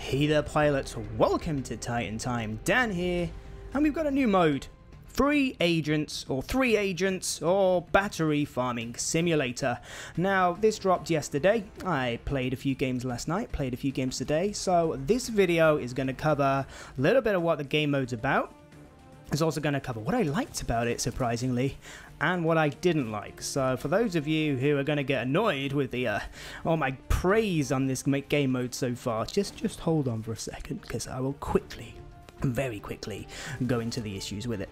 Hey there pilots, welcome to TitanTime. Dan here, and we've got a new mode. Three agents or battery farming simulator. Now this dropped yesterday. I played a few games last night, played a few games today, so this video is going to cover a little bit of what the game mode's about. It's also going to cover what I liked about it, surprisingly, and what I didn't like. So for those of you who are going to get annoyed with the all my praise on this game mode so far, just hold on for a second, because I will very quickly go into the issues with it.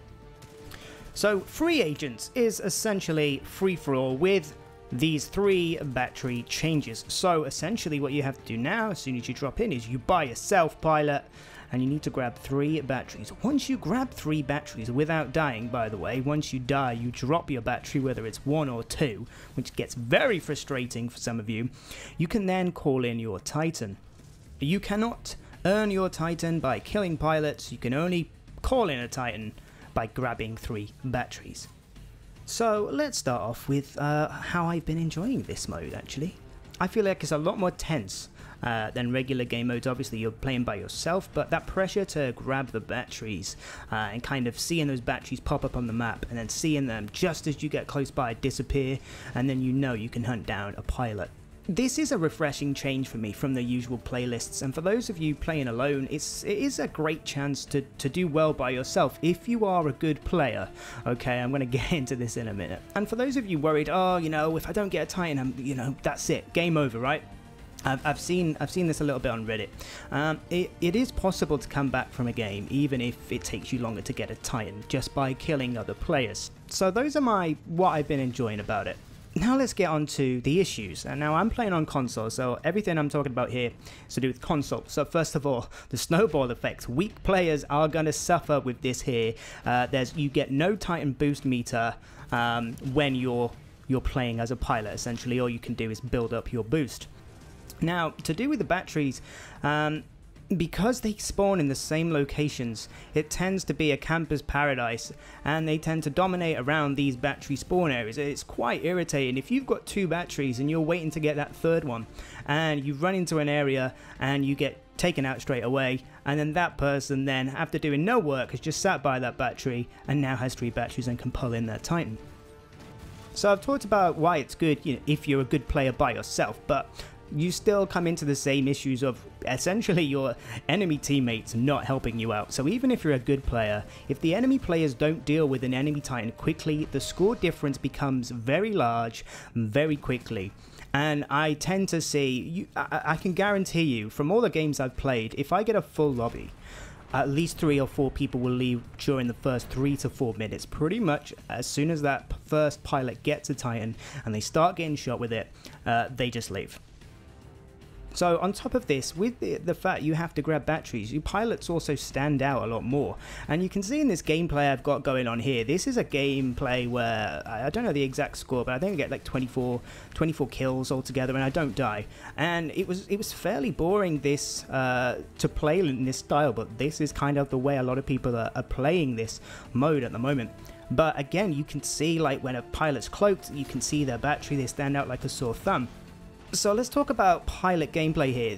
So free agents is essentially free-for-all with these three battery changes. So essentially what you have to do now, as soon as you drop in, is you buy a self-pilot and you need to grab 3 batteries. Once you grab 3 batteries without dying, by the way, once you die you drop your battery, whether it's 1 or 2, which gets very frustrating for some of you. You can then call in your Titan. You cannot earn your Titan by killing pilots, you can only call in a Titan by grabbing 3 batteries. So let's start off with how I've been enjoying this mode actually. I feel like it's a lot more tense than regular game modes. Obviously you're playing by yourself, but that pressure to grab the batteries and kind of seeing those batteries pop up on the map and then seeing them just as you get close by disappear, and then you know you can hunt down a pilot. This is a refreshing change for me from the usual playlists, and for those of you playing alone, it is a great chance to do well by yourself if you are a good player. Okay, I'm going to get into this in a minute. And for those of you worried, oh, you know, if I don't get a Titan, that's it, game over, right? I've seen this a little bit on Reddit. It is possible to come back from a game even if it takes you longer to get a Titan just by killing other players. So those are what I've been enjoying about it. Now let's get on to the issues. And now I'm playing on console, so everything I'm talking about here is to do with console. So first of all, the snowball effect. Weak players are going to suffer with this here. You get no Titan boost meter when you're playing as a pilot. Essentially, all you can do is build up your boost. Now, to do with the batteries, because they spawn in the same locations, it tends to be a camper's paradise, and they tend to dominate around these battery spawn areas. It's quite irritating. If you've got 2 batteries and you're waiting to get that 3rd one, and you run into an area and you get taken out straight away, and then that person then, after doing no work, has just sat by that battery and now has 3 batteries and can pull in their Titan. So I've talked about why it's good, if you're a good player by yourself, but you still come into the same issues of essentially your enemy teammates not helping you out. So even if you're a good player, if the enemy players don't deal with an enemy Titan quickly, the score difference becomes very large very quickly. And I tend to see, I can guarantee you from all the games I've played, if I get a full lobby, at least 3 or 4 people will leave during the first 3 to 4 minutes. Pretty much as soon as that first pilot gets a Titan and they start getting shot with it, they just leave. So on top of this, with the fact you have to grab batteries, you pilots also stand out a lot more. And you can see in this gameplay I've got going on here, this is a gameplay where, I don't know the exact score, but I think I get like 24 kills altogether and I don't die. And it was fairly boring this to play in this style, but this is kind of the way a lot of people are playing this mode at the moment. But again, you can see like when a pilot's cloaked, you can see their battery, they stand out like a sore thumb. So let's talk about pilot gameplay here.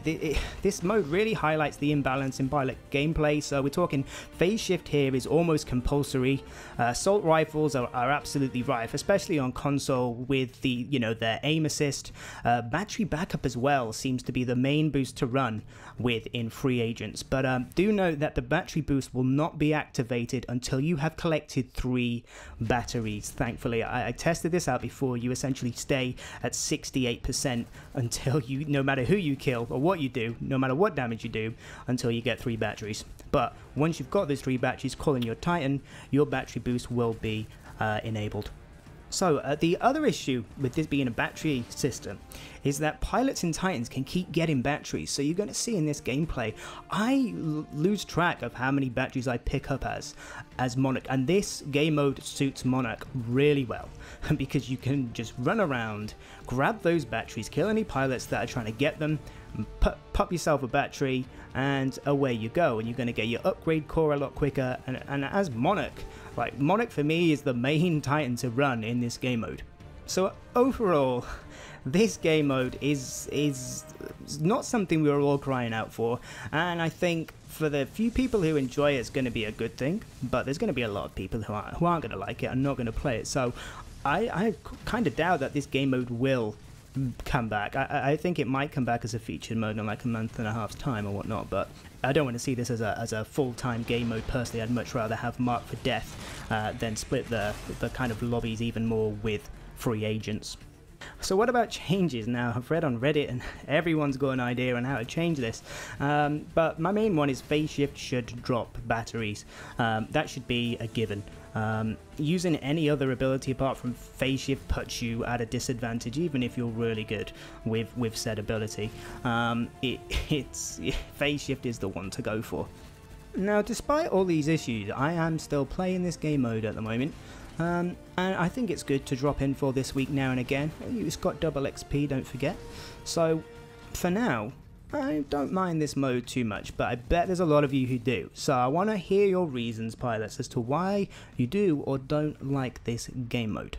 This mode really highlights the imbalance in pilot gameplay. So we're talking phase shift here is almost compulsory. Assault rifles are absolutely rife, especially on console with the their aim assist. Battery backup as well seems to be the main boost to run with in free agents. But do note that the battery boost will not be activated until you have collected 3 batteries. Thankfully, I tested this out before. You essentially stay at 68% until no matter who you kill or what you do, no matter what damage you do, until you get 3 batteries. But once you've got those 3 batteries, calling your Titan, your battery boost will be enabled. So the other issue with this being a battery system is that pilots and Titans can keep getting batteries. So you're going to see in this gameplay, I lose track of how many batteries I pick up as Monarch, and this game mode suits Monarch really well because you can just run around, grab those batteries, kill any pilots that are trying to get them, pop yourself a battery, and away you go, and you're going to get your upgrade core a lot quicker. And as Monarch, like Monarch for me is the main Titan to run in this game mode. So overall, this game mode is not something we were all crying out for, and I think for the few people who enjoy it, it's going to be a good thing, but there's going to be a lot of people who aren't going to like it and not going to play it. So I kind of doubt that this game mode will come back. I think it might come back as a featured mode in like a month and a half's time or whatnot, but I don't want to see this as a full-time game mode. Personally, I'd much rather have Mark for Death than split the kind of lobbies even more with free agents. So what about changes now? I've read on Reddit and everyone's got an idea on how to change this, but my main one is phase shift should drop batteries. That should be a given. Using any other ability apart from phase shift puts you at a disadvantage even if you're really good with said ability. Phase shift is the one to go for. Now, despite all these issues, I am still playing this game mode at the moment. And I think it's good to drop in for this week now and again. It's got double XP, don't forget. So for now, I don't mind this mode too much, but I bet there's a lot of you who do. So I want to hear your reasons, pilots, as to why you do or don't like this game mode.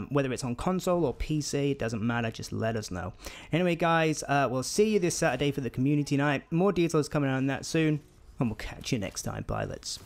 Whether it's on console or PC, it doesn't matter, just let us know. Anyway guys, we'll see you this Saturday for the community night. More details coming on that soon, and we'll catch you next time, pilots.